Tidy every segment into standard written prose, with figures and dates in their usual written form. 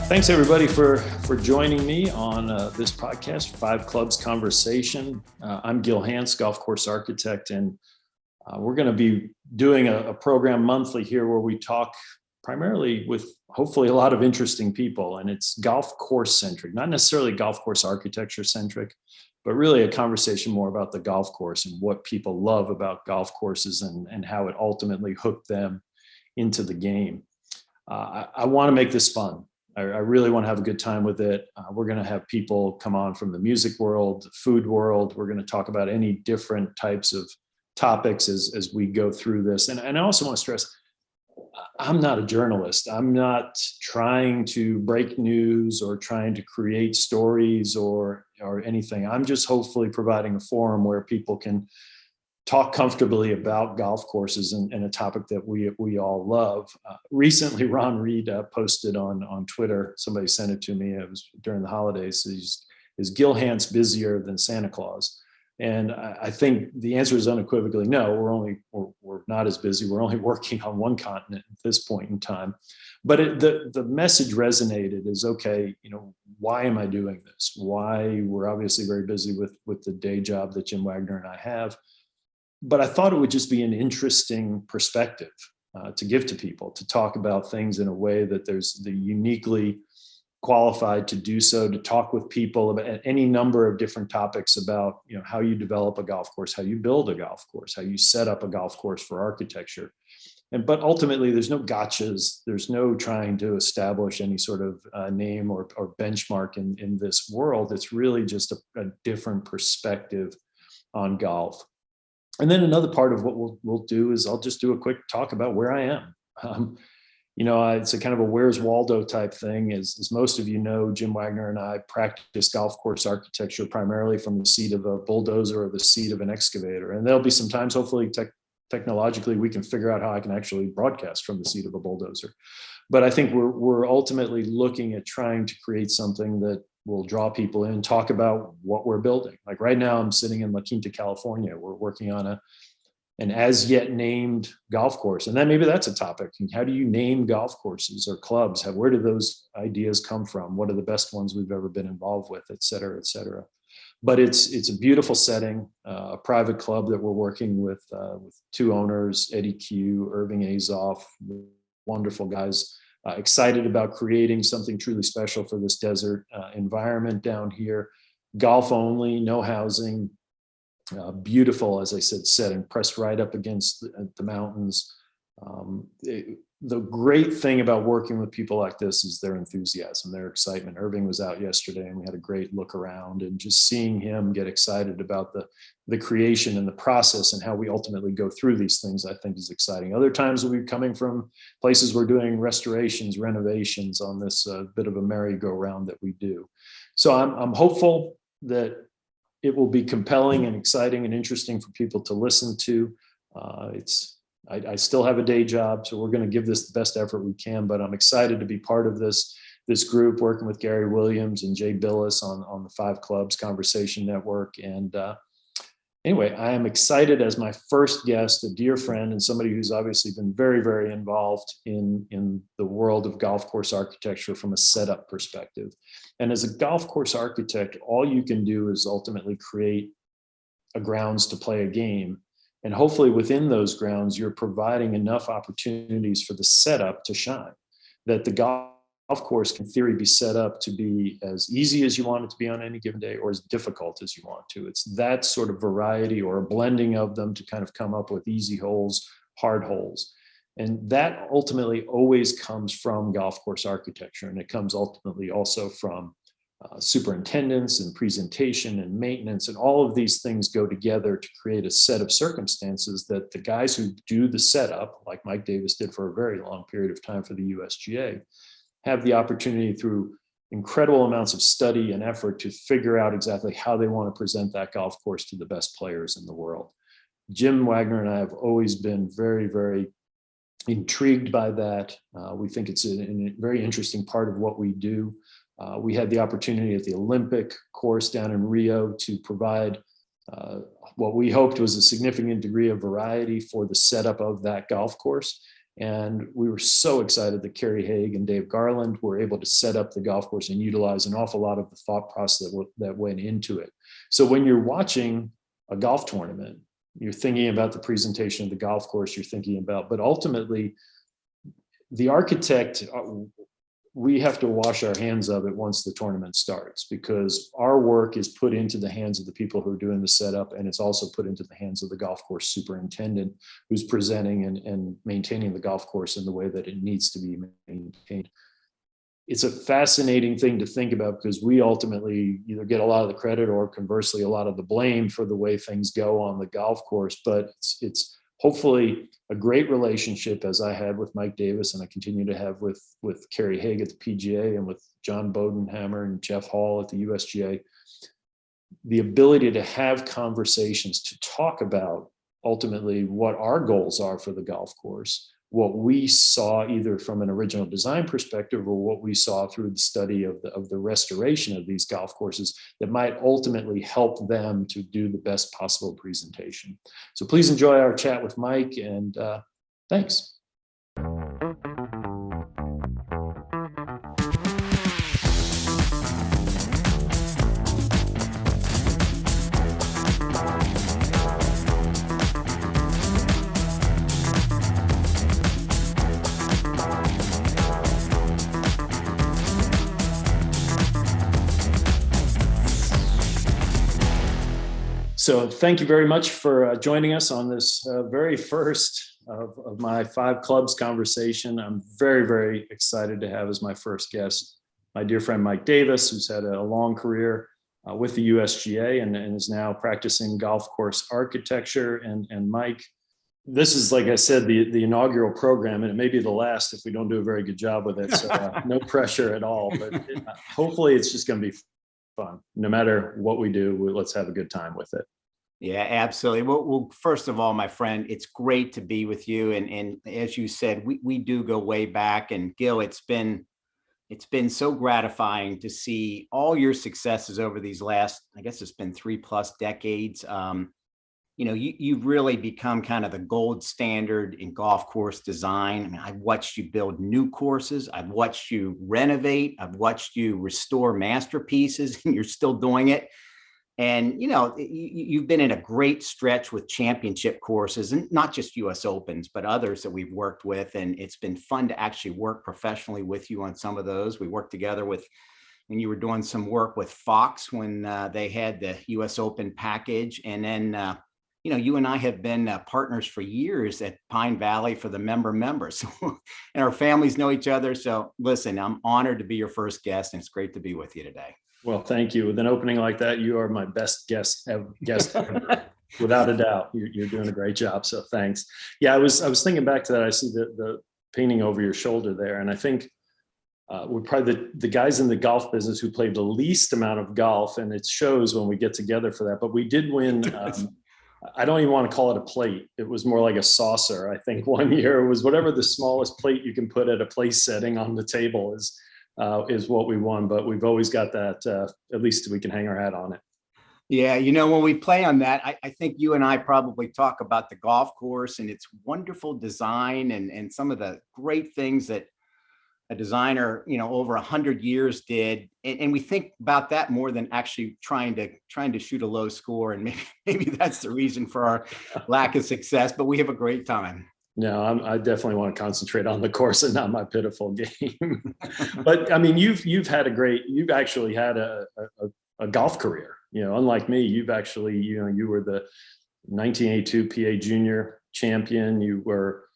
Thanks everybody for joining me on this podcast, Five Clubs Conversation. I'm Gil Hanse, golf course architect, and we're going to be doing a program monthly here where we talk primarily with hopefully a lot of interesting people, and it's golf course centric, not necessarily golf course architecture centric, but really a conversation more about the golf course and what people love about golf courses and how it ultimately hooked them into the game. I want to make this fun. I really want to have a good time with it. We're going to have people come on from the music world, the food world. We're going to talk about any different types of topics as we go through this. And I also want to stress, I'm not a journalist. I'm not trying to break news or trying to create stories or anything. I'm just hopefully providing a forum where people can talk comfortably about golf courses and a topic that we all love. Recently, Ron Reed posted on Twitter, somebody sent it to me, it was during the holidays, is Gil Hanse busier than Santa Claus? And I think the answer is unequivocally no, we're not as busy. We're only working on one continent at this point in time. But the message resonated is, okay, why am I doing this? Why? We're obviously very busy with the day job that Jim Wagner and I have. But I thought it would just be an interesting perspective to give to people, to talk about things in a way that there's the uniquely qualified to do so, to talk with people about any number of different topics about how you develop a golf course, how you build a golf course, how you set up a golf course for architecture. But ultimately, there's no gotchas. There's no trying to establish any sort of name or benchmark in this world. It's really just a different perspective on golf. And then another part of what we'll do is I'll just do a quick talk about where I am. It's a kind of a Where's Waldo type thing. As most of you know, Jim Wagner and I practice golf course architecture primarily from the seat of a bulldozer or the seat of an excavator. And there'll be some times, hopefully technologically, we can figure out how I can actually broadcast from the seat of a bulldozer. But I think we're ultimately looking at trying to create something that will draw people in, talk about what we're building. Like right now, I'm sitting in La Quinta, California. We're working on an as yet named golf course. And then maybe that's a topic. How do you name golf courses or clubs? Where do those ideas come from? What are the best ones we've ever been involved with, et cetera, et cetera. But it's a beautiful setting, a private club that we're working with two owners, Eddie Q, Irving Azoff, wonderful guys. Excited about creating something truly special for this desert environment down here. Golf only, no housing. Beautiful, as I said, setting, pressed right up against the mountains. The great thing about working with people like this is their enthusiasm, their excitement. Irving was out yesterday and we had a great look around, and just seeing him get excited about the creation and the process and how we ultimately go through these things, I think is exciting. Other times we'll be coming from places we're doing restorations, renovations on this bit of a merry-go-round that we do. So I'm hopeful that it will be compelling and exciting and interesting for people to listen to. I still have a day job, so we're going to give this the best effort we can, but I'm excited to be part of this group, working with Gary Williams and Jay Billis on the Five Clubs Conversation Network. And anyway, I am excited as my first guest, a dear friend and somebody who's obviously been very, very involved in the world of golf course architecture from a setup perspective. And as a golf course architect, all you can do is ultimately create a grounds to play a game. And hopefully within those grounds, you're providing enough opportunities for the setup to shine, that the golf course can in theory be set up to be as easy as you want it to be on any given day or as difficult as you want to. It's that sort of variety or a blending of them to kind of come up with easy holes, hard holes. And that ultimately always comes from golf course architecture. And it comes ultimately also from superintendents and presentation and maintenance, and all of these things go together to create a set of circumstances that the guys who do the setup, like Mike Davis did for a very long period of time for the USGA, have the opportunity through incredible amounts of study and effort to figure out exactly how they want to present that golf course to the best players in the world. Jim Wagner and I have always been very, very intrigued by that. We think it's a very interesting part of what we do. We had the opportunity at the Olympic course down in Rio to provide what we hoped was a significant degree of variety for the setup of that golf course. And we were so excited that Kerry Haig and Dave Garland were able to set up the golf course and utilize an awful lot of the thought process that went into it. So when you're watching a golf tournament, you're thinking about the presentation of the golf course, you're thinking about, but ultimately the architect, we have to wash our hands of it once the tournament starts, because our work is put into the hands of the people who are doing the setup, and it's also put into the hands of the golf course superintendent who's presenting and maintaining the golf course in the way that it needs to be maintained. It's a fascinating thing to think about, because we ultimately either get a lot of the credit or conversely a lot of the blame for the way things go on the golf course. But it's hopefully a great relationship, as I had with Mike Davis and I continue to have with Kerry Haig at the PGA and with John Bodenhammer and Jeff Hall at the USGA. The ability to have conversations to talk about ultimately what our goals are for the golf course, what we saw either from an original design perspective or what we saw through the study of the restoration of these golf courses that might ultimately help them to do the best possible presentation. So please enjoy our chat with Mike, and thanks. So thank you very much for joining us on this very first of my 5 clubs conversation. I'm very, very excited to have as my first guest my dear friend Mike Davis, who's had a long career with the USGA and is now practicing golf course architecture. And Mike, this is, like I said, the inaugural program, and it may be the last if we don't do a very good job with it. So no pressure at all, but hopefully it's just going to be fun. No matter what we do, let's have a good time with it. Yeah, absolutely. Well, first of all, my friend, it's great to be with you. And as you said, we do go way back. And Gil, it's been so gratifying to see all your successes over these last, I guess it's been 3+ decades. You've really become kind of the gold standard in golf course design. I mean, I've watched you build new courses. I've watched you renovate. I've watched you restore masterpieces, and you're still doing it. And, you've been in a great stretch with championship courses, and not just US Opens, but others that we've worked with. And it's been fun to actually work professionally with you on some of those. We worked together when you were doing some work with Fox when they had the US Open package. And then, you and I have been partners for years at Pine Valley for the members. And our families know each other. So listen, I'm honored to be your first guest, and it's great to be with you today. Well, thank you. With an opening like that, you are my best guest ever, without a doubt. You're doing a great job. So thanks. Yeah, I was thinking back to that. I see the painting over your shoulder there, and I think we're probably the guys in the golf business who played the least amount of golf, and it shows when we get together for that. But we did win. I don't even want to call it a plate. It was more like a saucer. I think one year it was whatever the smallest plate you can put at a place setting on the table is what we won, but we've always got that, at least we can hang our hat on it. Yeah, when we play on that, I think you and I probably talk about the golf course and its wonderful design and some of the great things that a designer, over 100 years did. And we think about that more than actually trying to shoot a low score. And maybe that's the reason for our lack of success, but we have a great time. No, I definitely want to concentrate on the course and not my pitiful game. But I mean, you've actually had a golf career. Unlike me, you've actually, you were the 1982 PA Junior champion. You were,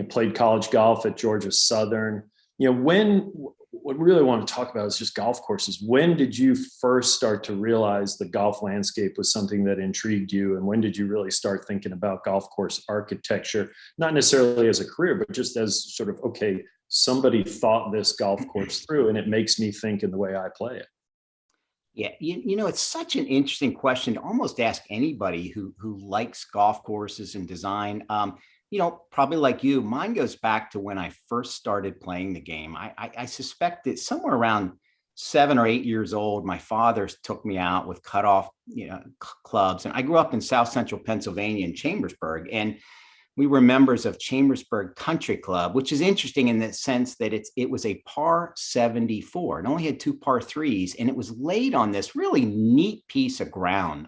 played college golf at Georgia Southern. What we really want to talk about is just golf courses. When did you first start to realize the golf landscape was something that intrigued you? And when did you really start thinking about golf course architecture, not necessarily as a career, but just as sort of, okay, somebody thought this golf course through and it makes me think in the way I play it? Yeah, it's such an interesting question to almost ask anybody who likes golf courses and design. Probably like you, mine goes back to when I first started playing the game. I suspect that somewhere around 7 or 8 years old, my father took me out with cutoff, clubs. And I grew up in South Central Pennsylvania in Chambersburg. And we were members of Chambersburg Country Club, which is interesting in the sense that it was a par 74. It only had two par threes, and it was laid on this really neat piece of ground.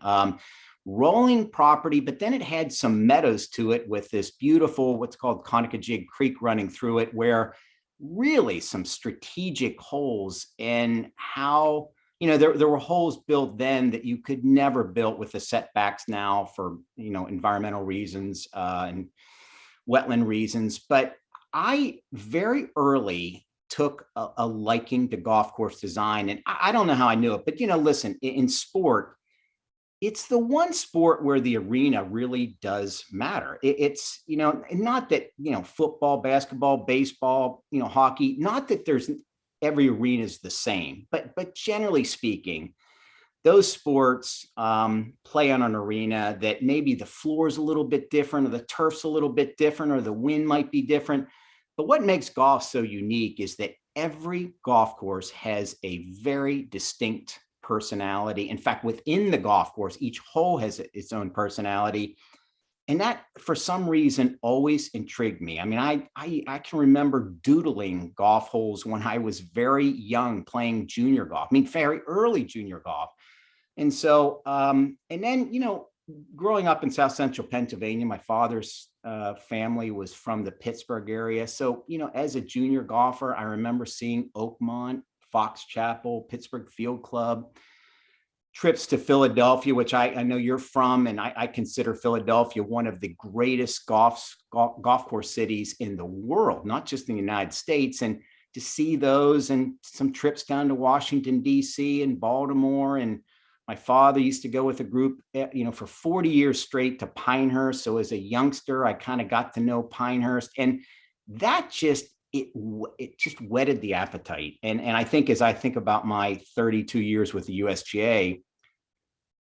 Rolling property, but then it had some meadows to it with this beautiful, what's called Conococheague Creek running through it, where really some strategic holes and how, there were holes built then that you could never build with the setbacks now for, environmental reasons and wetland reasons. But I very early took a liking to golf course design. And I don't know how I knew it, but, listen, in sport, it's the one sport where the arena really does matter. It's, not that, football, basketball, baseball, hockey, not that every arena is the same, but generally speaking, those sports play on an arena that maybe the floor is a little bit different, or the turf's a little bit different, or the wind might be different. But what makes golf so unique is that every golf course has a very distinct personality. In fact, within the golf course, each hole has its own personality. And that, for some reason, always intrigued me. I mean, I can remember doodling golf holes when I was very young, playing junior golf. I mean, very early junior golf. And so, and then, growing up in South Central Pennsylvania, my father's family was from the Pittsburgh area. So, as a junior golfer, I remember seeing Oakmont, Fox Chapel, Pittsburgh Field Club, trips to Philadelphia, which I know you're from, and I consider Philadelphia one of the greatest golf course cities in the world, not just in the United States. And to see those, and some trips down to Washington, D.C. and Baltimore. And my father used to go with a group, for 40 years straight to Pinehurst. So as a youngster, I kind of got to know Pinehurst, and that just, it just whetted the appetite. And I think, as I think about my 32 years with the USGA,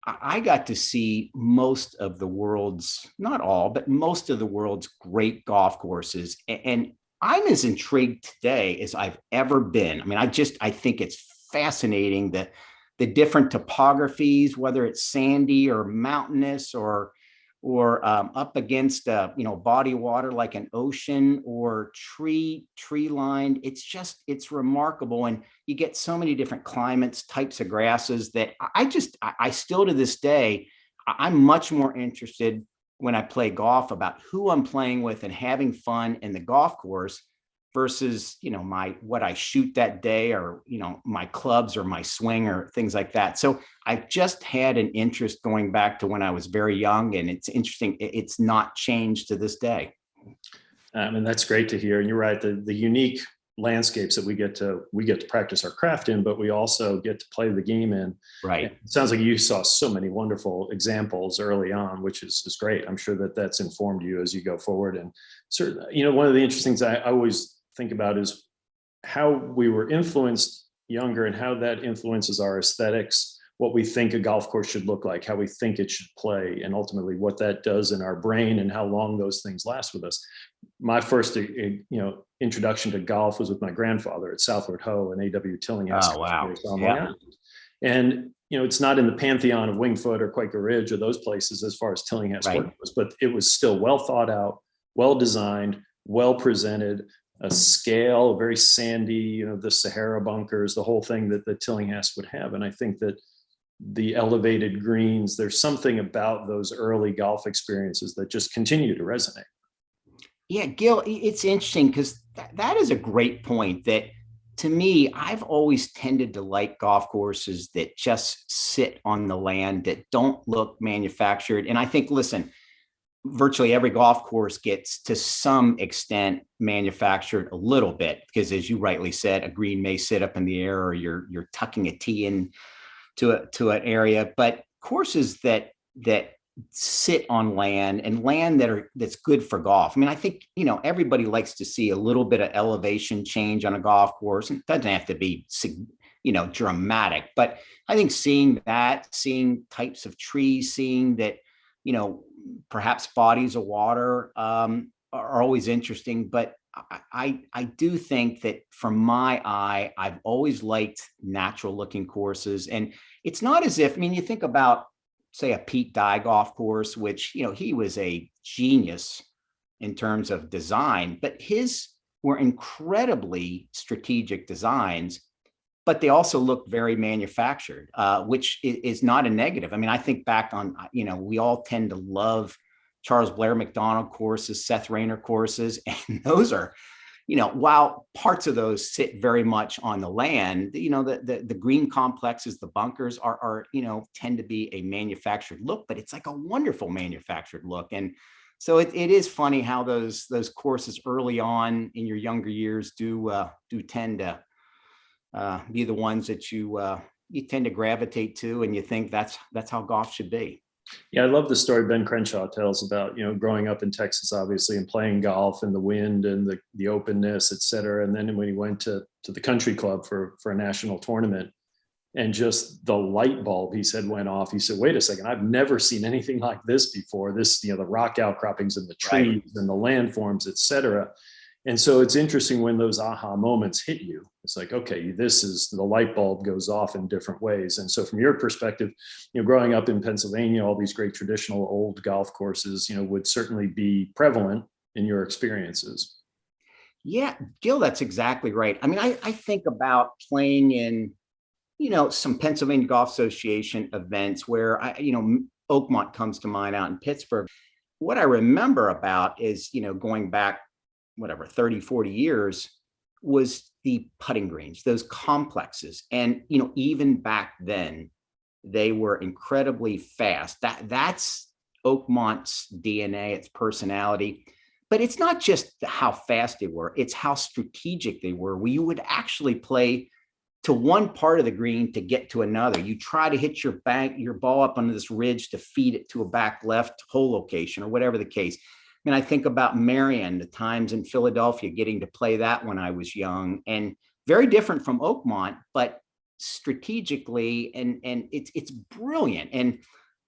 I got to see most of the world's, not all, but most of the world's great golf courses. And I'm as intrigued today as I've ever been. I mean, I think it's fascinating that the different topographies, whether it's sandy or mountainous or up against body of water like an ocean, or tree lined. It's remarkable. And you get so many different climates, types of grasses, that I still to this day, I'm much more interested when I play golf about who I'm playing with and having fun in the golf course versus, what I shoot that day, or, my clubs or my swing or things like that. So I've just had an interest going back to when I was very young, and it's interesting. It's not changed to this day. And that's great to hear. And you're right. The unique landscapes that we get to practice our craft in, but we also get to play the game in. Right. And it sounds like you saw so many wonderful examples early on, which is great. I'm sure that's informed you as you go forward. And certainly, one of the interesting things I always think about is how we were influenced younger, and how that influences our aesthetics, what we think a golf course should look like, how we think it should play, and ultimately what that does in our brain and how long those things last with us. My first, introduction to golf was with my grandfather at Southward Ho and A.W. Tillinghast. Oh, wow. On Long Island. And, it's not in the pantheon of Winged Foot or Quaker Ridge or those places as far as Tillinghast Right. work was, but it was still well thought out, well designed, well presented, a scale, very sandy, the Sahara bunkers, the whole thing that the Tillinghast would have. And I think that the elevated greens, there's something about those early golf experiences that just continue to resonate. Yeah, Gil, it's interesting because that is a great point. That, to me, I've always tended to like golf courses that just sit on the land, that don't look manufactured. And I think, listen, virtually every golf course gets to some extent manufactured a little bit, because, as you rightly said, a green may sit up in the air, or you're tucking a tee in to an area. But courses that sit on land, and land that's good for golf. I mean, I think, everybody likes to see a little bit of elevation change on a golf course. It doesn't have to be, dramatic, but I think seeing types of trees, seeing that, perhaps bodies of water are always interesting. But I do think that, from my eye, I've always liked natural looking courses. And it's not as if, you think about, say, a Pete Dye golf course, which, he was a genius in terms of design, but his were incredibly strategic designs, but they also look very manufactured, which is not a negative. I mean, I think back on, we all tend to love Charles Blair McDonald courses, Seth Rayner courses, and those are, while parts of those sit very much on the land, the green complexes, the bunkers are tend to be a manufactured look, but it's like a wonderful manufactured look. And so it is funny how those courses early on in your younger years do tend to be the ones that you tend to gravitate to, and you think that's how golf should be. Yeah, I love the story Ben Crenshaw tells about, growing up in Texas, obviously, and playing golf and the wind and the openness, et cetera. And then when he went to the country club for a national tournament, and just the light bulb, he said, went off. He said, wait a second, I've never seen anything like this before. This, the rock outcroppings and the trees and the landforms, et cetera. And so it's interesting when those aha moments hit you. It's like, okay, this is, the light bulb goes off in different ways. And so from your perspective, growing up in Pennsylvania, all these great traditional old golf courses, would certainly be prevalent in your experiences. Yeah, Gil, that's exactly right. I mean, I think about playing in, some Pennsylvania Golf Association events where Oakmont comes to mind out in Pittsburgh. What I remember about is, going back, 30, 40 years, was the putting greens, those complexes. And, even back then, they were incredibly fast. That's Oakmont's DNA, its personality. But it's not just how fast they were, it's how strategic they were. We would actually play to one part of the green to get to another. You try to hit your ball up under this ridge to feed it to a back left hole location or whatever the case. I mean, I think about Marion, the times in Philadelphia, getting to play that when I was young, and very different from Oakmont, but strategically, and it's brilliant. And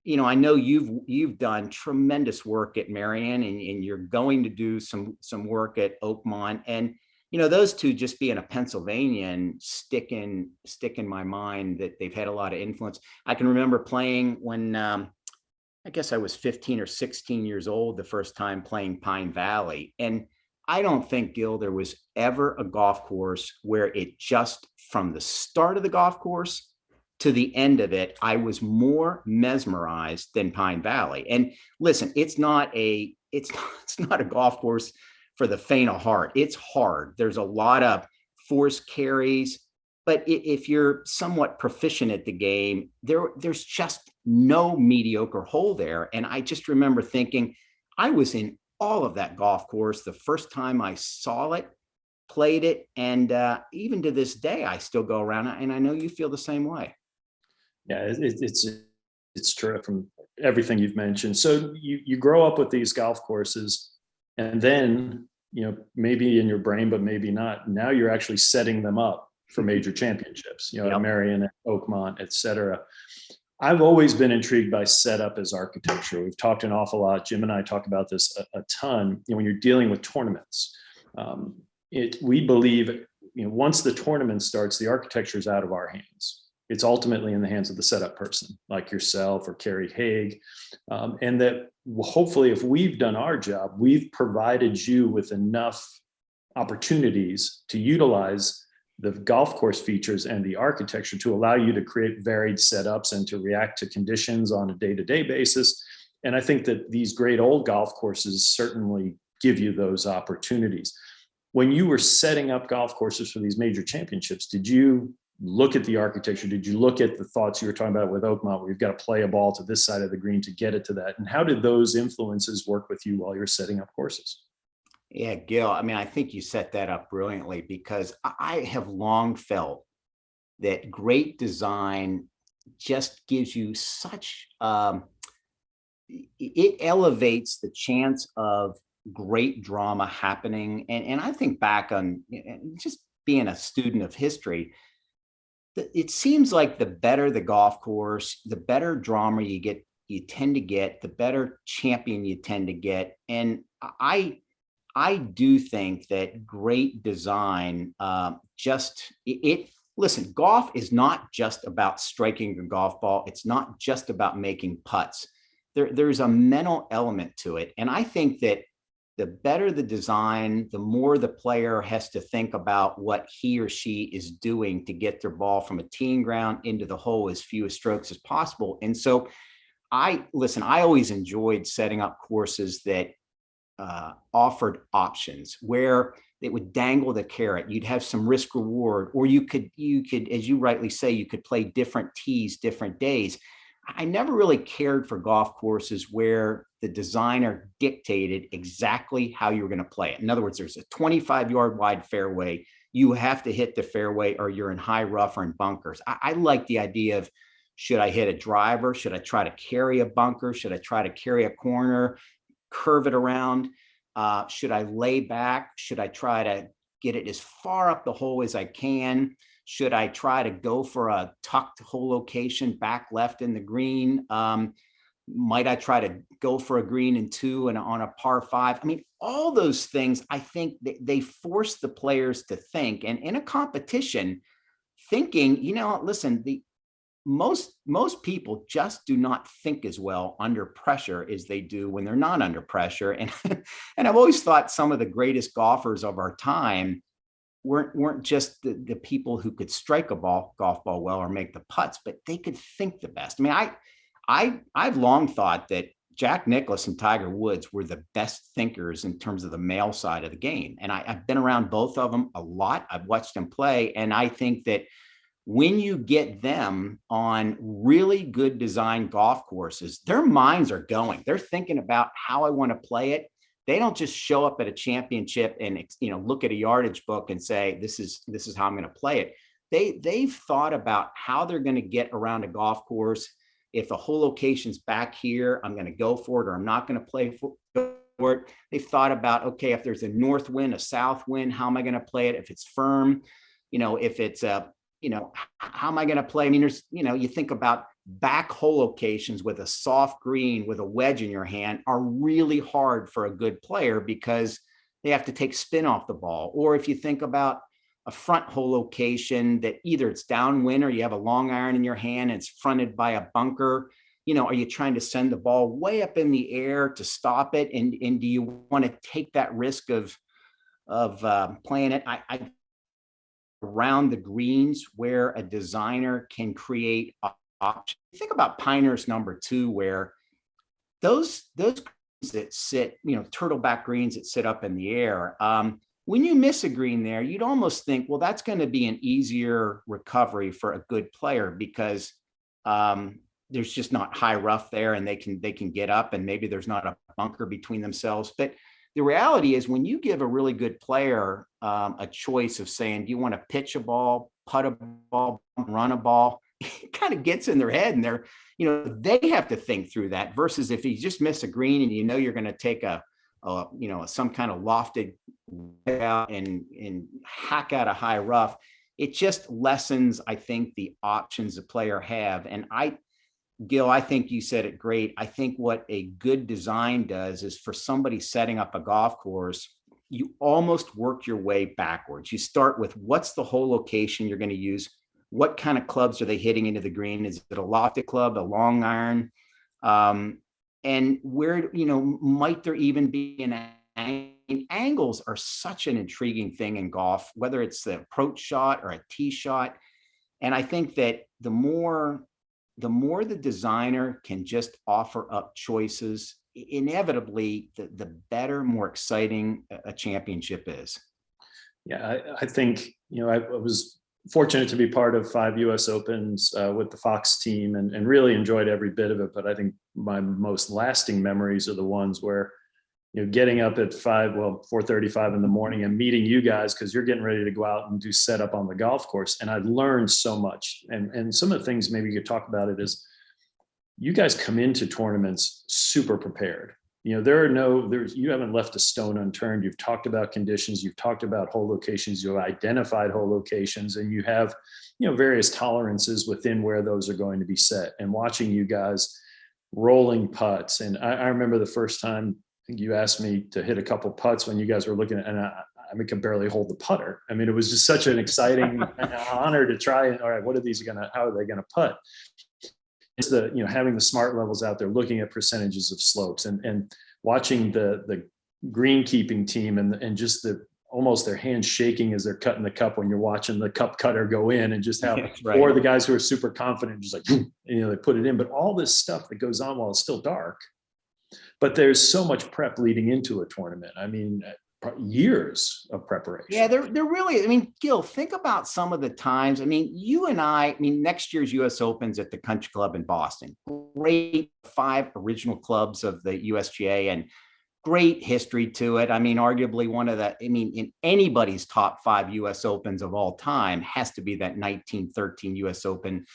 I know you've done tremendous work at Marion, and you're going to do some work at Oakmont, and those two, just being a Pennsylvanian, stick in my mind that they've had a lot of influence. I can remember playing when I guess I was 15 or 16 years old the first time playing Pine Valley. And I don't think, Gil, there was ever a golf course where it just, from the start of the golf course to the end of it, I was more mesmerized than Pine Valley. And listen, it's not a golf course for the faint of heart. It's hard. There's a lot of forced carries. But if you're somewhat proficient at the game, there's just no mediocre hole there. And I just remember thinking, I was in all of that golf course the first time I saw it, played it, and even to this day, I still go around, and I know you feel the same way. Yeah, it's true from everything you've mentioned. So you grow up with these golf courses, and then, maybe in your brain, but maybe not, now you're actually setting them up for major championships, at Marion, at Oakmont, et cetera. I've always been intrigued by setup as architecture. We've talked an awful lot. Jim and I talk about this a ton. When you're dealing with tournaments, we believe, once the tournament starts, the architecture is out of our hands. It's ultimately in the hands of the setup person, like yourself or Carrie Haig, and that hopefully, if we've done our job, we've provided you with enough opportunities to utilize the golf course features and the architecture to allow you to create varied setups and to react to conditions on a day-to-day basis. And I think that these great old golf courses certainly give you those opportunities. When you were setting up golf courses for these major championships, did you look at the architecture? Did you look at the thoughts you were talking about with Oakmont, where you've got to play a ball to this side of the green to get it to that? And how did those influences work with you while you're setting up courses? Yeah, Gil, I mean, I think you set that up brilliantly, because I have long felt that great design just gives you such, it elevates the chance of great drama happening. And I think back on just being a student of history, it seems like the better the golf course, the better drama you tend to get, the better champion you tend to get. And I do think that great design, listen, golf is not just about striking a golf ball. It's not just about making putts. There's a mental element to it. And I think that the better the design, the more the player has to think about what he or she is doing to get their ball from a teeing ground into the hole as few strokes as possible. And so I always enjoyed setting up courses that offered options where it would dangle the carrot. You'd have some risk reward, or you could, as you rightly say, you could play different tees, different days. I never really cared for golf courses where the designer dictated exactly how you were going to play it. In other words, there's a 25-yard wide fairway. You have to hit the fairway or you're in high rough or in bunkers. I like the idea of, should I hit a driver? Should I try to carry a bunker? Should I try to carry a corner, curve it around? Should I lay back? Should I try to get it as far up the hole as I can? Should I try to go for a tucked hole location back left in the green? Might I try to go for a green and two and on a par five? I mean, all those things, I think they force the players to think. And in a competition, thinking, listen, most people just do not think as well under pressure as they do when they're not under pressure. And and I've always thought some of the greatest golfers of our time weren't just the people who could strike a golf ball well or make the putts, but they could think the best. I mean, I've long thought that Jack Nicklaus and Tiger Woods were the best thinkers in terms of the male side of the game. And I've been around both of them a lot. I've watched them play. And I think that when you get them on really good design golf courses, their minds are going. They're thinking about how I want to play it. They don't just show up at a championship and look at a yardage book and say, this is how I'm going to play it. They've thought about how they're going to get around a golf course. If the whole location's back here, I'm going to go for it, or I'm not going to play for it. They've thought about, okay, if there's a north wind, a south wind, how am I going to play it? If it's firm, if it's how am I going to play? I mean, there's, you think about back hole locations with a soft green with a wedge in your hand are really hard for a good player because they have to take spin off the ball. Or if you think about a front hole location that either it's downwind or you have a long iron in your hand and it's fronted by a bunker, are you trying to send the ball way up in the air to stop it? And do you want to take that risk of playing it? I around the greens where a designer can create options. Think about Pinehurst number 2, where those greens that sit, turtleback greens that sit up in the air. When you miss a green there, you'd almost think, well, that's going to be an easier recovery for a good player because there's just not high rough there, and they can get up, and maybe there's not a bunker between themselves. But the reality is, when you give a really good player a choice of saying, do you want to pitch a ball, putt a ball, run a ball, it kind of gets in their head, and they have to think through that. Versus if you just miss a green and you're going to take some kind of lofted out and hack out a high rough, it just lessens, I think, the options the player have. And Gil, I think you said it great. I think what a good design does is, for somebody setting up a golf course, you almost work your way backwards. You start with, what's the whole location you're going to use? What kind of clubs are they hitting into the green? Is it a lofted club, a long iron? And where, might there even be angles are such an intriguing thing in golf, whether it's the approach shot or a tee shot. And I think that the more the designer can just offer up choices, inevitably the better, more exciting a championship is. Yeah, I think, I was fortunate to be part of 5 US Opens with the Fox team and really enjoyed every bit of it. But I think my most lasting memories are the ones where, getting up at 4:35 in the morning and meeting you guys, because you're getting ready to go out and do setup on the golf course. And I learned so much. And some of the things maybe you could talk about it is, you guys come into tournaments super prepared. You haven't left a stone unturned. You've talked about conditions, you've talked about hole locations, you've identified hole locations, and you have, various tolerances within where those are going to be set. And watching you guys rolling putts. And I remember the first time, I think you asked me to hit a couple putts when you guys were looking at, and I could barely hold the putter. I mean, it was just such an exciting honor to try and, all right, how are they going to putt? It's having the smart levels out there, looking at percentages of slopes and watching the greenkeeping team and just almost their hands shaking as they're cutting the cup when you're watching the cup cutter go in, and just how, right. or the guys who are super confident, just like, they put it in. But all this stuff that goes on while it's still dark, but there's so much prep leading into a tournament. I mean, years of preparation. Yeah, they're really, I mean, Gil, think about some of the times. I mean, you and I mean, next year's US Open's at the Country Club in Boston. Great 5 original clubs of the USGA and great history to it. I mean, arguably one of the, I mean, in anybody's top 5 US Opens of all time has to be that 1913 US Open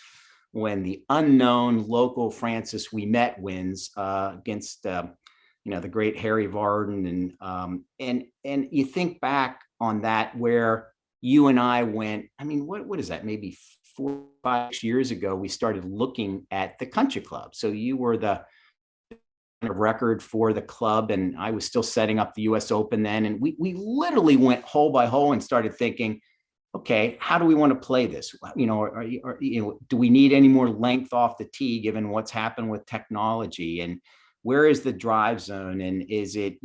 when the unknown local Francis Ouimet wins against the great Harry Vardon, and you think back on that where you and I went. I mean, what is that? Maybe 4 or 5 years ago, we started looking at the country club. So you were the record for the club, and I was still setting up the U.S. Open then, and we literally went hole by hole and started thinking, okay, how do we want to play this? Do we need any more length off the tee given what's happened with technology? And where is the drive zone? And is it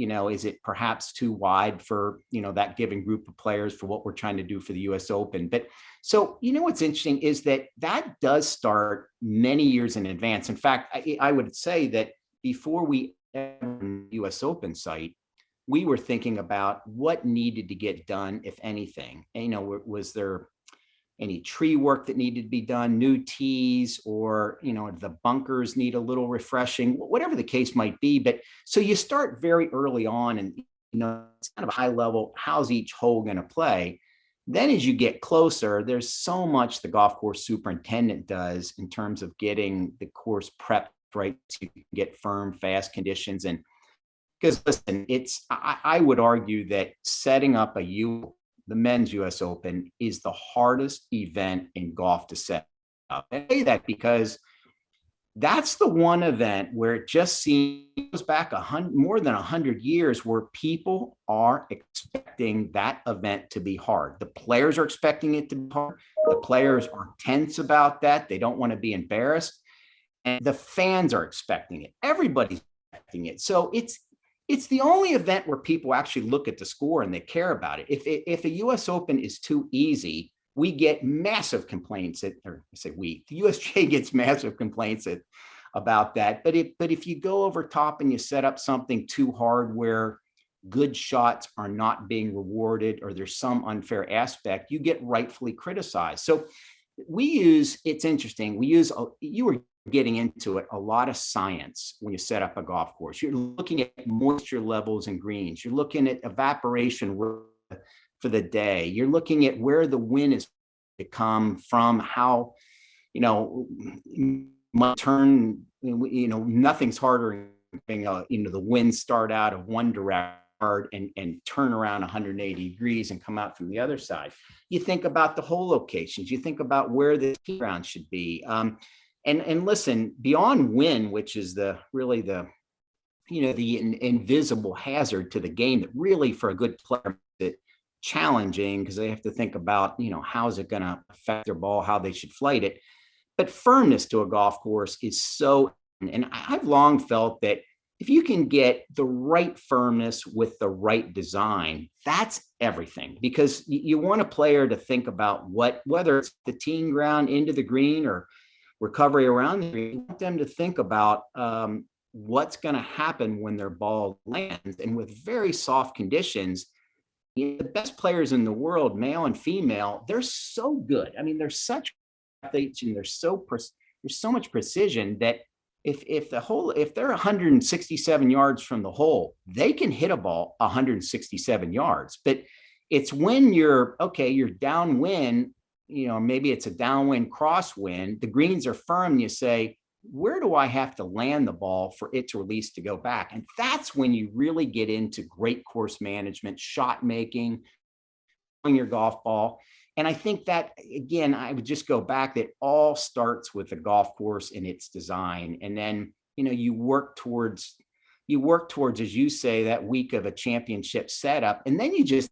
perhaps too wide for, that given group of players for what we're trying to do for the US Open? But so, what's interesting is that does start many years in advance. In fact, I would say that before we ever US Open site, we were thinking about what needed to get done, if anything. And, was there any tree work that needed to be done, new tees, or, the bunkers need a little refreshing, whatever the case might be. But so you start very early on, and, it's kind of a high level, how's each hole going to play? Then as you get closer, there's so much the golf course superintendent does in terms of getting the course prepped right so you can get firm, fast conditions. And because listen, I would argue that setting up the men's US Open is the hardest event in golf to set up. I say that because that's the one event where it just goes back more than 100 years where people are expecting that event to be hard. The players are expecting it to be hard. The players are tense about that. They don't want to be embarrassed. And the fans are expecting it. Everybody's expecting it. So it's the only event where people actually look at the score and they care about it. If a US Open is too easy, we get massive complaints the USGA gets massive complaints about that. But if you go over top and you set up something too hard where good shots are not being rewarded or there's some unfair aspect, you get rightfully criticized. So it's interesting. You were getting into it, a lot of science when you set up a golf course. You're looking at moisture levels in greens. You're looking at evaporation for the day. You're looking at where the wind is to come from, how, might turn, nothing's harder than, the winds start out of one direction and turn around 180 degrees and come out from the other side. You think about the hole locations. You think about where the tee ground should be. And listen, beyond wind, which is the invisible hazard to the game that really for a good player makes it challenging because they have to think about, how is it going to affect their ball, how they should flight it. But firmness to a golf course is so, and I've long felt that if you can get the right firmness with the right design, that's everything, because you want a player to think about whether it's the teeing ground into the green or recovery around the green, you want them to think about what's going to happen when their ball lands. And with very soft conditions, the best players in the world, male and female, they're so good. I mean, they're such athletes and there's so much precision that if they're 167 yards from the hole, they can hit a ball 167 yards. But it's when you're downwind, maybe it's a downwind crosswind, the greens are firm, you say, where do I have to land the ball for it to release to go back? And that's when you really get into great course management, shot making, on your golf ball. And I think that, again, I would just go back, that all starts with the golf course and its design. And then, you work towards, as you say, that week of a championship setup. And then you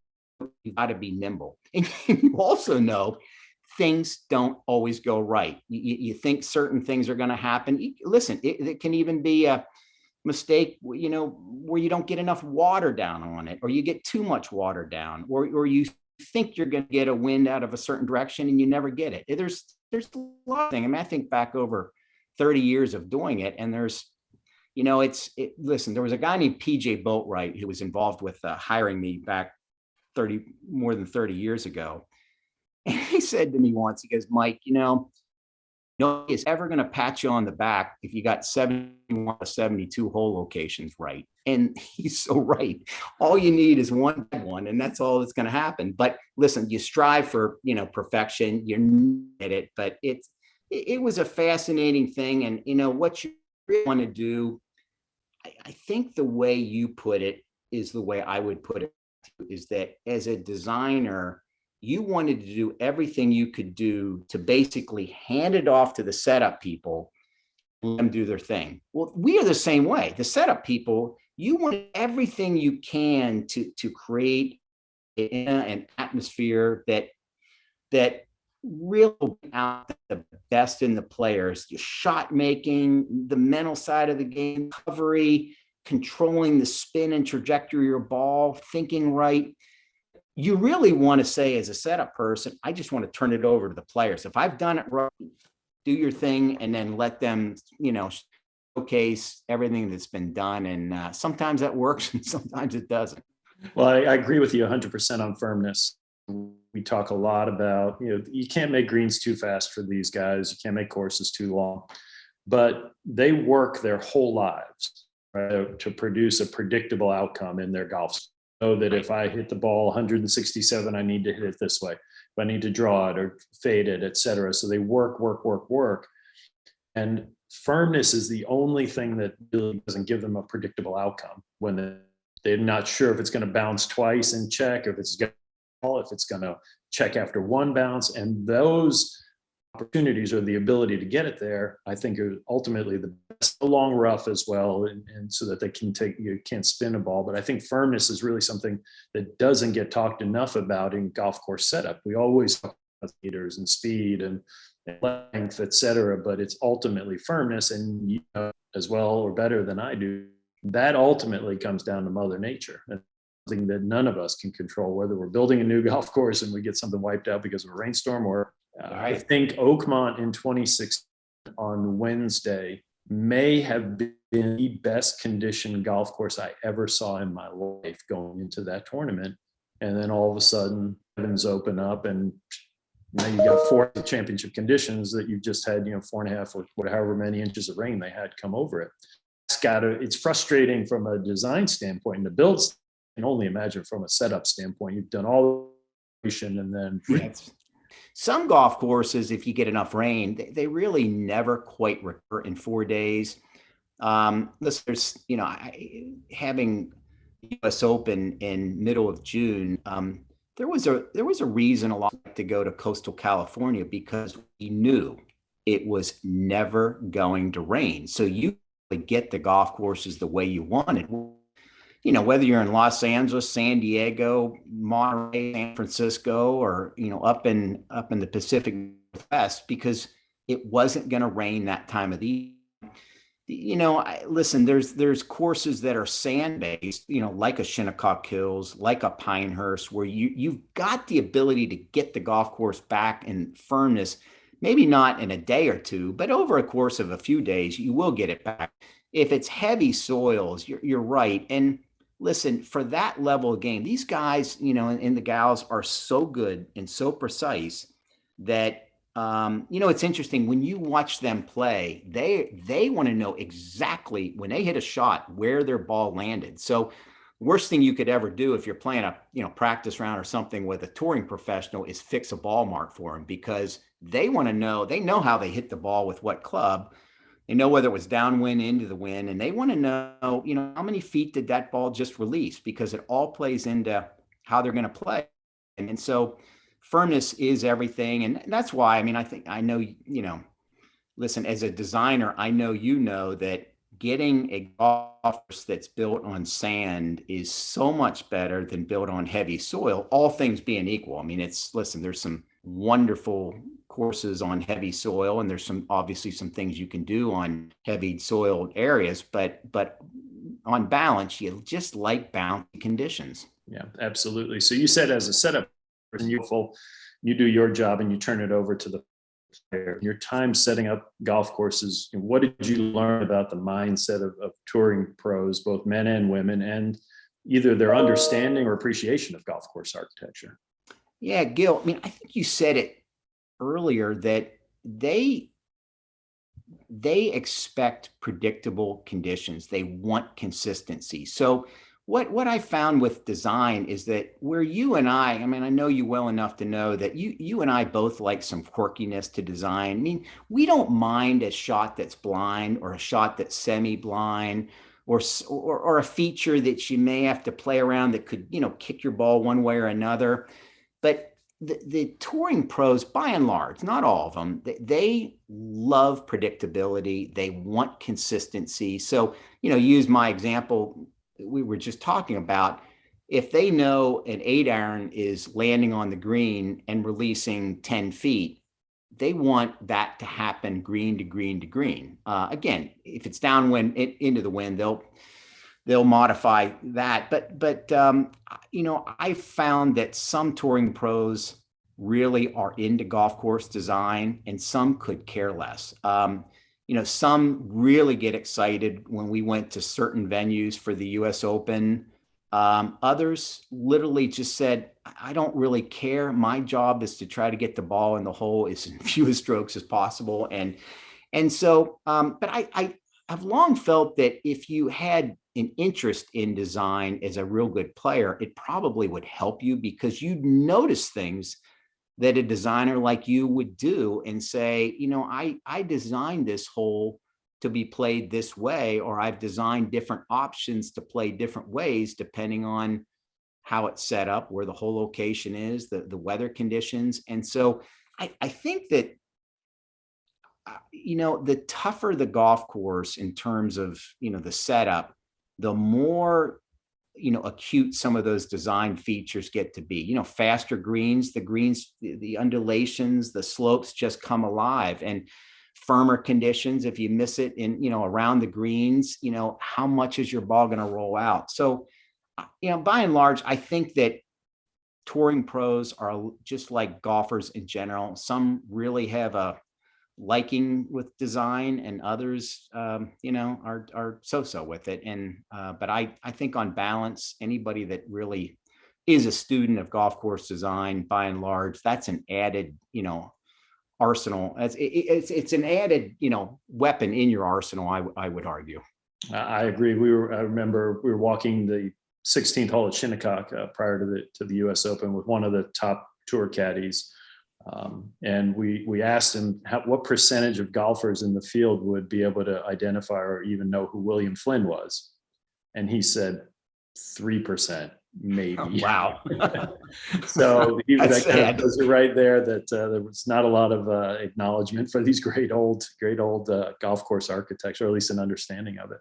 got to be nimble. And you also know things don't always go right. You think certain things are going to happen. Listen, it can even be mistake, where you don't get enough water down on it, or you get too much water down, or you think you're going to get a wind out of a certain direction and you never get it. There's a lot of things. I mean, I think back over 30 years of doing it, and listen, there was a guy named PJ Boatwright who was involved with hiring me back more than 30 years ago. And he said to me once, he goes, Mike, nobody is ever going to pat you on the back if you got 71 to 72 hole locations right. And he's so right. All you need is one, and that's all that's going to happen. But listen, you strive for, perfection. You're at it, but it was a fascinating thing. And, what you really want to do, I think the way you put it is the way I would put it, is that as a designer, you wanted to do everything you could do to basically hand it off to the setup people, let them do their thing. Well, we are the same way. The setup people, you want everything you can to create an atmosphere that really out the best in the players, your shot making, the mental side of the game, recovery, controlling the spin and trajectory of your ball, thinking right. You really want to say, as a setup person, I just want to turn it over to the players. If I've done it right, do your thing, and then let them, showcase everything that's been done. And sometimes that works and sometimes it doesn't. Well, I agree with you 100% on firmness. We talk a lot about, you can't make greens too fast for these guys. You can't make courses too long, but they work their whole lives, right, to produce a predictable outcome in their golf. Know that if I hit the ball 167, I need to hit it this way. If I need to draw it or fade it, et cetera. So they work. And firmness is the only thing that really doesn't give them a predictable outcome when they're not sure if it's going to bounce twice and check, if it's going to check after one bounce. And those opportunities or the ability to get it there, I think, are ultimately the best long rough as well. And so that you can't spin a ball. But I think firmness is really something that doesn't get talked enough about in golf course setup. We always talk about meters and speed and length, et cetera, but it's ultimately firmness. And as well or better than I do, that ultimately comes down to Mother Nature. And something that none of us can control, whether we're building a new golf course and we get something wiped out because of a rainstorm, or I think Oakmont in 2016 on Wednesday may have been the best conditioned golf course I ever saw in my life going into that tournament. And then all of a sudden, heavens open up, and now you got 4 championship conditions that you've just had, 4.5 or however many inches of rain they had come over it. It's frustrating from a design standpoint, and the builds. I can only imagine from a setup standpoint. You've done all the and then. Yes. Some golf courses, if you get enough rain, they really never quite recur in 4 days. There's, having US Open in middle of June, there was a reason a lot to go to coastal California, because we knew it was never going to rain. So you could get the golf courses the way you wanted. Whether you're in Los Angeles, San Diego, Monterey, San Francisco, or, up in the Pacific Northwest, because it wasn't going to rain that time of the year. Listen, there's courses that are sand-based, like a Shinnecock Hills, like a Pinehurst, where you've got the ability to get the golf course back in firmness, maybe not in a day or two, but over a course of a few days, you will get it back. If it's heavy soils, you're right. And listen, for that level of game, these guys, and the gals are so good and so precise that, it's interesting when you watch them play, they want to know exactly when they hit a shot where their ball landed. So worst thing you could ever do if you're playing a practice round or something with a touring professional is fix a ball mark for them, because they know how they hit the ball with what club. They know whether it was downwind, into the wind, and they want to know, how many feet did that ball just release, because it all plays into how they're going to play. And so firmness is everything. And that's why, listen, as a designer, I know that getting a golf course that's built on sand is so much better than built on heavy soil, all things being equal. There's some wonderful courses on heavy soil, and there's obviously some things you can do on heavy soiled areas, but on balance, you just like bouncy conditions. Yeah, absolutely. So you said as a setup person, you do your job and you turn it over to the player. Your time setting up golf courses, what did you learn about the mindset of touring pros, both men and women, and either their understanding or appreciation of golf course architecture? Yeah, Gil, I mean, I think you said it earlier that they expect predictable conditions. They want consistency. So what I found with design is that where you and I mean, I know you well enough to know that you and I both like some quirkiness to design. I mean, we don't mind a shot that's blind or a shot that's semi-blind or a feature that you may have to play around that could, kick your ball one way or another. But the touring pros, by and large, not all of them, they love predictability. They want consistency. So, use my example we were just talking about. If they know an 8-iron is landing on the green and releasing 10 feet, they want that to happen green to green to green. Again, if it's downwind into the wind, they'll modify that. But I found that some touring pros really are into golf course design, and some could care less. Some really get excited when we went to certain venues for the U.S. Open. Others literally just said, I don't really care. My job is to try to get the ball in the hole as few strokes as possible. And so, but I've long felt that if you had an interest in design as a real good player, it probably would help you, because you'd notice things that a designer like you would do and say, I designed this hole to be played this way, or I've designed different options to play different ways depending on how it's set up, where the hole location is, the weather conditions. And so I think that the tougher the golf course in terms of, the setup, the more, acute some of those design features get to be. Faster greens, the undulations, the slopes just come alive. And firmer conditions, if you miss it in, around the greens, how much is your ball going to roll out? So, by and large, I think that touring pros are just like golfers in general. Some really have a liking with design, and others, are so-so with it. And but I think on balance, anybody that really is a student of golf course design, by and large, that's an added, arsenal. It's an added, weapon in your arsenal. I would argue. I agree. I remember we were walking the 16th hole at Shinnecock prior to the U.S. Open with one of the top tour caddies. And we asked him what percentage of golfers in the field would be able to identify or even know who William Flynn was. And he said 3%, maybe. Oh, wow. So that kind of does it right there, that there was not a lot of acknowledgement for these great old golf course architecture, or at least an understanding of it.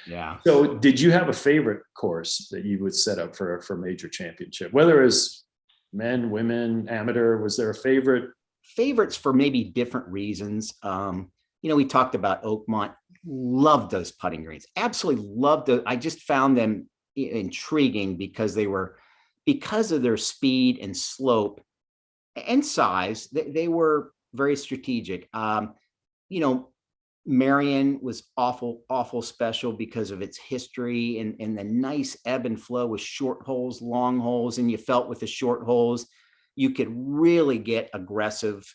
Yeah. So did you have a favorite course that you would set up for a major championship, whether it's men, women, amateur? Was there a favorite? Favorites for maybe different reasons. We talked about Oakmont. Loved those putting greens. Absolutely loved those. I just found them intriguing because of their speed and slope and size. They were very strategic. Marion was awful special because of its history and the nice ebb and flow with short holes, long holes. And you felt with the short holes, you could really get aggressive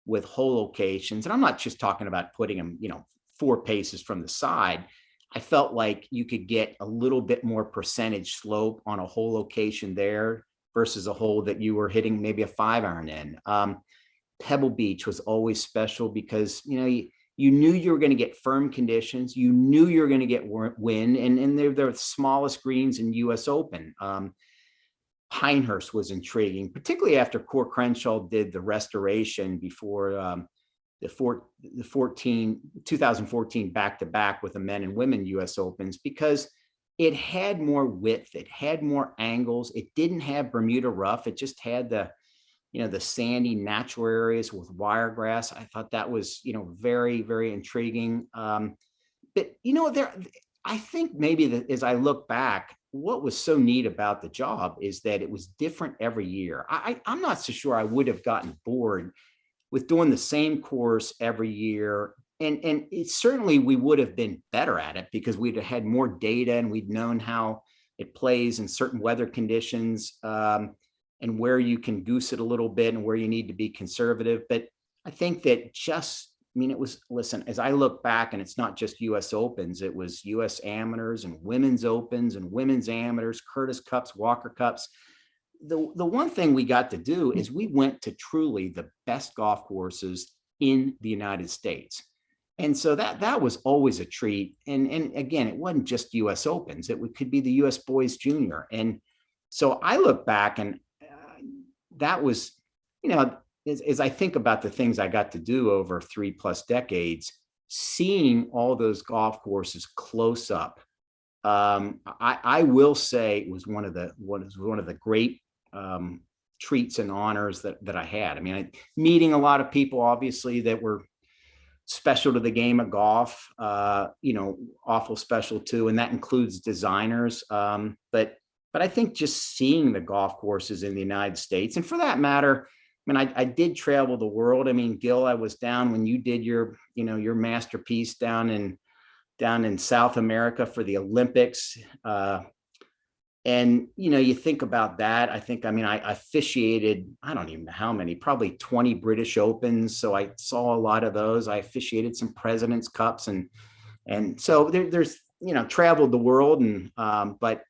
with hole locations. And I'm not just talking about putting them, 4 paces from the side. I felt like you could get a little bit more percentage slope on a hole location there versus a hole that you were hitting maybe a 5-iron in. Pebble Beach was always special because, you knew you were going to get firm conditions. You knew you were going to get wind, and they're the smallest greens in U.S. Open. Pinehurst was intriguing, particularly after Core Crenshaw did the restoration before the 2014 back-to-back with the men and women U.S. Opens, because it had more width, it had more angles, it didn't have Bermuda rough, it just had the sandy natural areas with wiregrass. I thought that was, very, very intriguing. But, I think maybe that as I look back, what was so neat about the job is that it was different every year. I'm not so sure I would have gotten bored with doing the same course every year. And it certainly we would have been better at it because we'd have had more data and we'd known how it plays in certain weather conditions, and where you can goose it a little bit and where you need to be conservative. But I think that I mean, it was, listen, as I look back, and it's not just US Opens, it was US Amateurs and Women's Opens and Women's Amateurs, Curtis Cups, Walker Cups. The one thing we got to do is we went to truly the best golf courses in the United States. And so that was always a treat. And again, it wasn't just US Opens, could be the US Boys Junior. And so I look back and that was, you know, as I think about the things I got to do over 3+ decades, seeing all those golf courses close up, I will say it was one of the great treats and honors that I had. I mean, meeting a lot of people, obviously, that were special to the game of golf, awful special too, and that includes designers. But I think just seeing the golf courses in the United States, and for that matter, I mean, I did travel the world. I mean, Gil, I was down when you did your masterpiece down in South America for the Olympics. And, you think about that. I officiated, I don't even know how many, probably 20 British Opens. So I saw a lot of those. I officiated some President's Cups. And so there's, traveled the world. And, but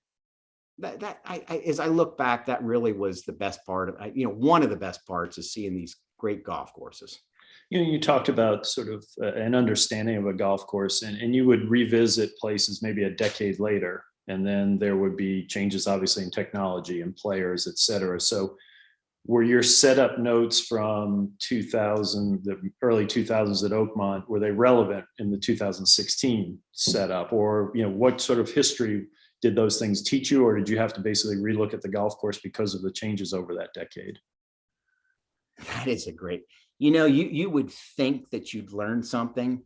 as I look back, that really was the best part of, one of the best parts is seeing these great golf courses. You talked about sort of an understanding of a golf course, and you would revisit places maybe a decade later, and then there would be changes, obviously, in technology and players, et cetera. So were your setup notes from 2000, the early 2000s at Oakmont, were they relevant in the 2016 setup? Or, what sort of history did those things teach you, or did you have to basically relook at the golf course because of the changes over that decade? That is a great, you would think that you'd learn something,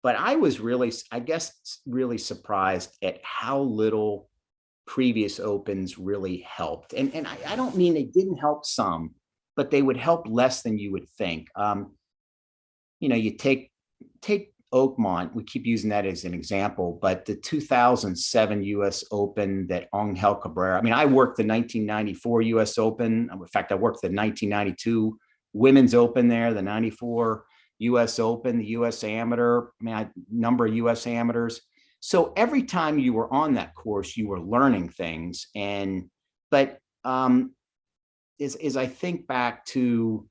but I was really, I guess, really surprised at how little previous Opens really helped. And I don't mean they didn't help some, but they would help less than you would think. You take Oakmont, we keep using that as an example, but the 2007 US Open that Angel Cabrera, I mean, I worked the 1994 US Open. In fact, I worked the 1992 Women's Open there, the 94 US Open, the US Amateur, number of US Amateurs. So every time you were on that course, you were learning things. But as I think back to,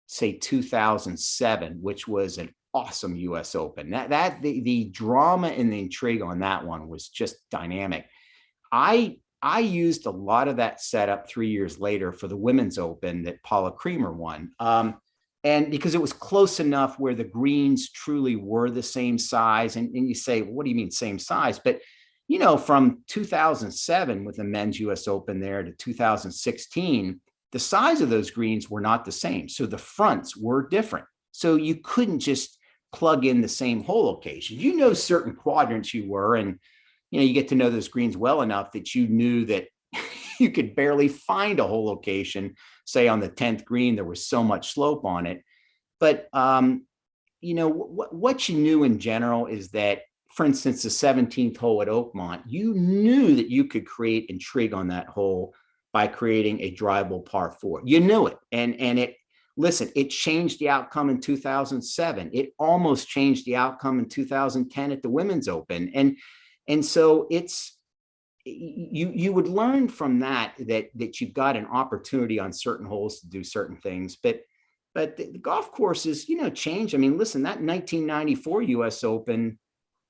say, 2007, which was an awesome US Open, the drama and the intrigue on that one was just dynamic. I used a lot of that setup 3 years later for the Women's Open that Paula Creamer won. And because it was close enough where the greens truly were the same size. And you say, what do you mean same size? But, from 2007 with the men's US Open there to 2016, the size of those greens were not the same. So the fronts were different. So you couldn't just plug in the same hole location. Certain quadrants you were, and, you get to know those greens well enough that you knew that you could barely find a hole location. Say on the 10th green, there was so much slope on it. But, what you knew in general is that, for instance, the 17th hole at Oakmont, you knew that you could create intrigue on that hole by creating a drivable par 4. You knew it. And it changed the outcome in 2007. It almost changed the outcome in 2010 at the Women's Open. And so you would learn from that you've got an opportunity on certain holes to do certain things. But the golf courses, change. I mean, listen, that 1994 US Open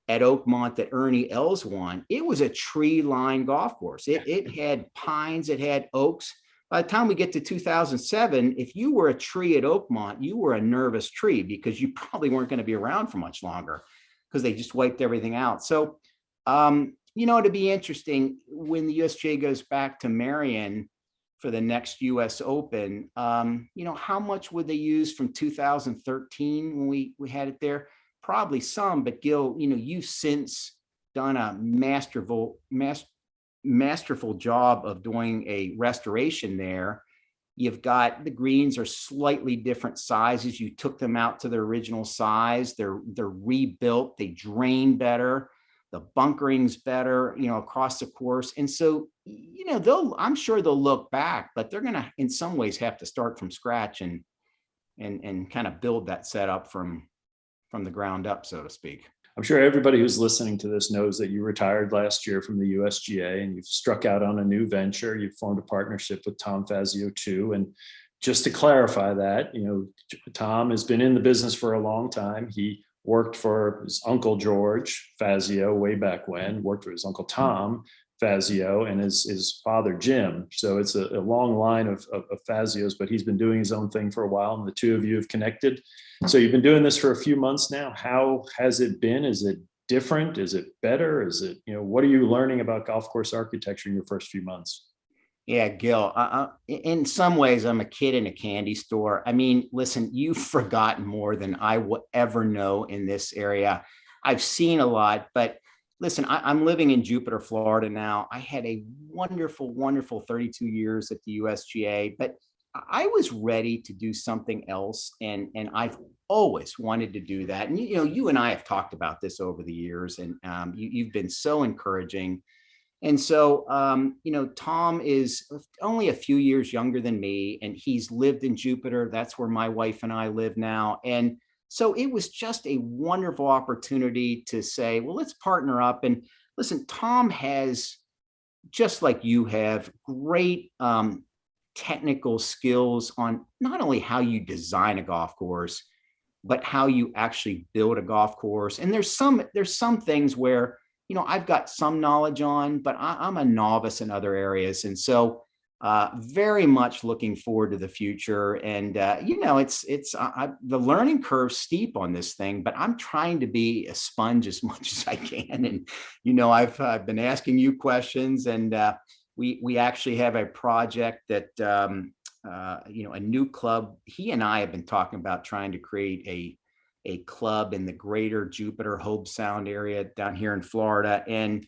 at Oakmont that Ernie Els won, it was a tree-lined golf course. It had pines, it had oaks. By the time we get to 2007, if you were a tree at Oakmont, you were a nervous tree because you probably weren't going to be around for much longer because they just wiped everything out. So, it'd be interesting when the USGA goes back to Marion for the next US Open, how much would they use from 2013 when we had it there? Probably some, but Gil, you've since done a masterful job of doing a restoration there. You've got the greens are slightly different sizes. You took them out to their original size. They're rebuilt. They drain better. The bunkering's better, across the course. And so, I'm sure they'll look back, but they're going to, in some ways, have to start from scratch and kind of build that setup from the ground up, so to speak. I'm sure everybody who's listening to this knows that you retired last year from the USGA and you've struck out on a new venture. You've formed a partnership with Tom Fazio too. And just to clarify that, Tom has been in the business for a long time. He worked for his uncle George Fazio way back when, worked for his uncle Tom Fazio and his father Jim. So it's a long line of Fazios, but he's been doing his own thing for a while, and the two of you have connected. So you've been doing this for a few months now. How has it been? Is it different? Is it better? Is it, what are you learning about golf course architecture in your first few months? Yeah, Gil, in some ways, I'm a kid in a candy store. I mean, listen, you've forgotten more than I will ever know in this area. I've seen a lot, but listen, I'm living in Jupiter, Florida now. I had a wonderful, wonderful 32 years at the USGA, but I was ready to do something else. And I've always wanted to do that. And, you and I have talked about this over the years, and you've been so encouraging. And so, Tom is only a few years younger than me, and he's lived in Jupiter. That's where my wife and I live now. And so it was just a wonderful opportunity to say, well, let's partner up. And listen, Tom has, just like you have, great technical skills on not only how you design a golf course, but how you actually build a golf course. And there's some things where, I've got some knowledge on, but I'm a novice in other areas. And so very much looking forward to the future. And, the learning curve steep on this thing, but I'm trying to be a sponge as much as I can. And, I've been asking you questions, and we actually have a project that, a new club. He and I have been talking about trying to create a club in the greater Jupiter Hobe Sound area down here in Florida. And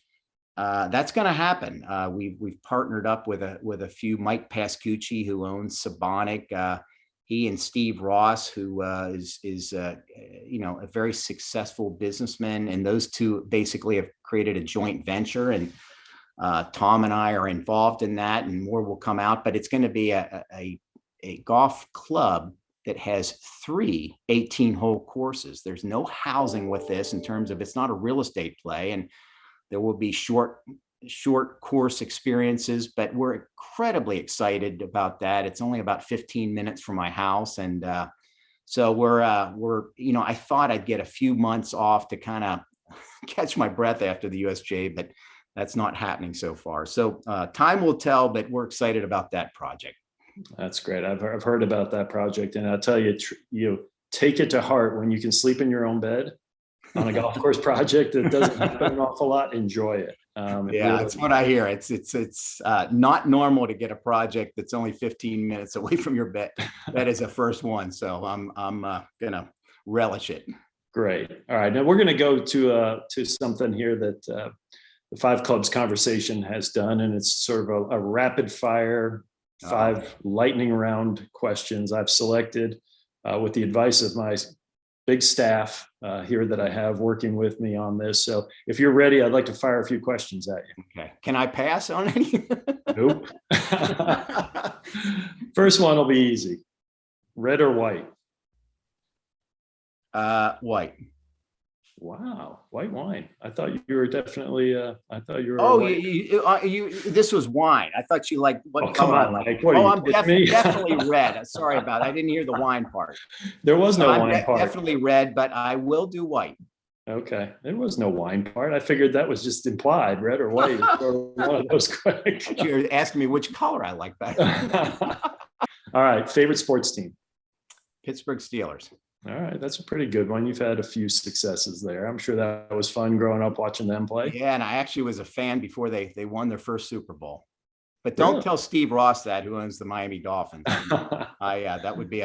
that's going to happen. We've partnered up with a few. Mike Pascucci, who owns Sabonic, he and Steve Ross, who is a very successful businessman, and those two basically have created a joint venture. And Tom and I are involved in that, and more will come out. But it's going to be a golf club that has 3 18-hole courses. There's no housing with this in terms of, it's not a real estate play, and there will be short course experiences, but we're incredibly excited about that. It's only about 15 minutes from my house. And so we're I thought I'd get a few months off to kind of catch my breath after the USGA, but that's not happening so far. So time will tell, but we're excited about that project. That's great. I've heard about that project, and I'll tell you, take it to heart when you can sleep in your own bed on a golf course project that doesn't happen an awful lot. Enjoy it. That's what I hear. It's not normal to get a project that's only 15 minutes away from your bed. That is a first one. So I'm gonna relish it. Great. All right. Now we're going to go to something here that the Five Clubs conversation has done, and it's sort of a rapid fire 5 lightning round questions I've selected with the advice of my big staff here that I have working with me on this. So if you're ready, I'd like to fire a few questions at you. Okay. Can I pass on any? Nope. First one will be easy. Red or white? White. Wow, white wine. I thought you were definitely. I thought you were. Oh, you. This was wine. I thought you like what color I like. I'm definitely red. Sorry about it. I didn't hear the wine part. There was no wine part. Definitely red, but I will do white. Okay, there was no wine part. I figured that was just implied, red or white. Or one of those quick. You're asking me which color I like better. All right, favorite sports team? Pittsburgh Steelers. All right, that's a pretty good one. You've had a few successes there. I'm sure that was fun growing up watching them play. Yeah, and I actually was a fan before they won their first Super Bowl. But don't tell Steve Ross that, who owns the Miami Dolphins. That would be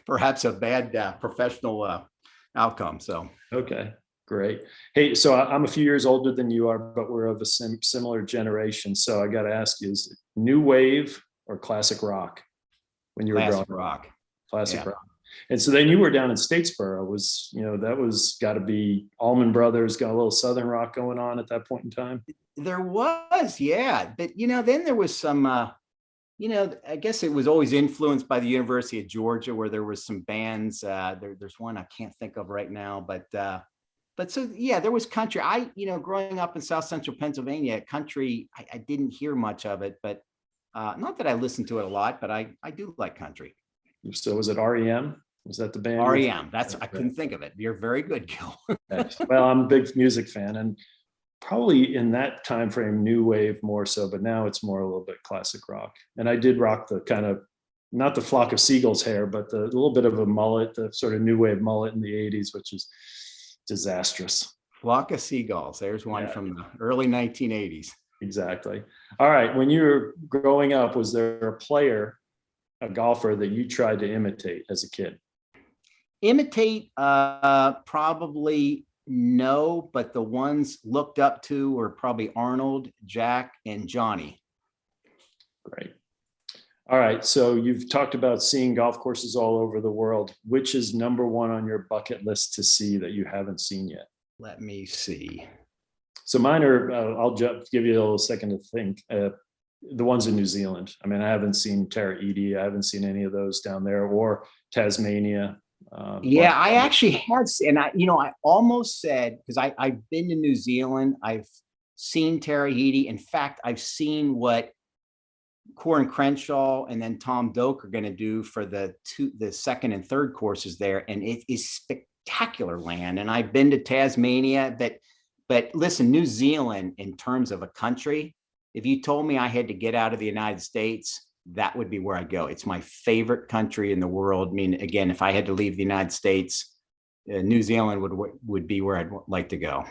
perhaps a bad professional outcome. So okay. Great. Hey, so I'm a few years older than you are, but we're of a similar generation. So I got to ask you, is it new wave or classic rock when you were growing Classic up? rock. Classic Yeah. rock. And so then you were down in Statesboro. That was got to be Allman Brothers, got a little Southern rock going on at that point in time. There was, yeah. But, then there was some, I guess it was always influenced by the University of Georgia, where there was some bands. There's one I can't think of right now, but so, yeah, there was country. Growing up in South Central Pennsylvania, country, I didn't hear much of it, but not that I listened to it a lot, but I do like country. So was it REM? Was that the band? REM. I couldn't think of it. You're very good, Gil. Well, I'm a big music fan, and probably in that time frame, new wave more so, but now it's more a little bit classic rock. And I did rock the kind of, not the flock of seagulls hair, but the little bit of a mullet, the sort of new wave mullet in the 80s, which is disastrous. Flock of seagulls. There's one from the early 1980s. Exactly. All right. When you were growing up, was there a player, a golfer that you tried to imitate as a kid? Imitate, probably no, but the ones looked up to were probably Arnold, Jack, and Johnny. Great. All right. So you've talked about seeing golf courses all over the world. Which is number one on your bucket list to see that you haven't seen yet? Let me see. So mine are, I'll just give you a little second to think. The ones in New Zealand. I mean, I haven't seen Tahiti. I haven't seen any of those down there, or Tasmania. Yeah, I actually had, and I almost said, because I've been to New Zealand, I've seen Tahiti. In fact, I've seen what Corin Crenshaw and then Tom Doak are going to do for the second and third courses there, and it is spectacular land. And I've been to Tasmania, but listen, New Zealand, in terms of a country, if you told me I had to get out of the United States, that would be where I go. It's my favorite country in the world. I mean, again, if I had to leave the United States, New Zealand would be where I'd like to go.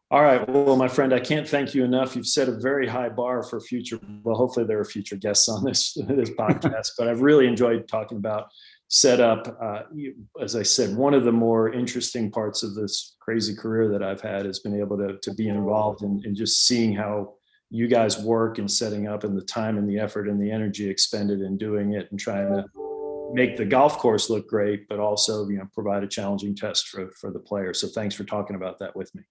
All right. Well, my friend, I can't thank you enough. You've set a very high bar for future. Well, hopefully there are future guests on this podcast, but I've really enjoyed talking about setup. As I said, one of the more interesting parts of this crazy career that I've had has been able to be involved in just seeing how you guys work and setting up, and the time and the effort and the energy expended in doing it and trying to make the golf course look great, but also, provide a challenging test for the player. So thanks for talking about that with me.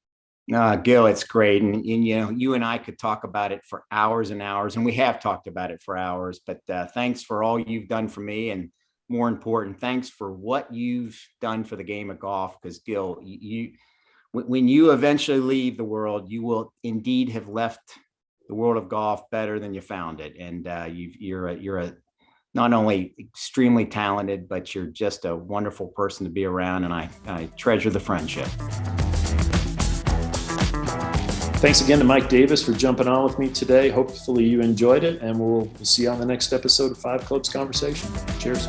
Gil, it's great. And you and I could talk about it for hours and hours, and we have talked about it for hours, but thanks for all you've done for me. And more important, thanks for what you've done for the game of golf. Because Gil, when you eventually leave the world, you will indeed have left the world of golf better than you found it. And you're a not only extremely talented, but you're just a wonderful person to be around. And I treasure the friendship. Thanks again to Mike Davis for jumping on with me today. Hopefully you enjoyed it, and we'll see you on the next episode of Five Clubs Conversation. Cheers.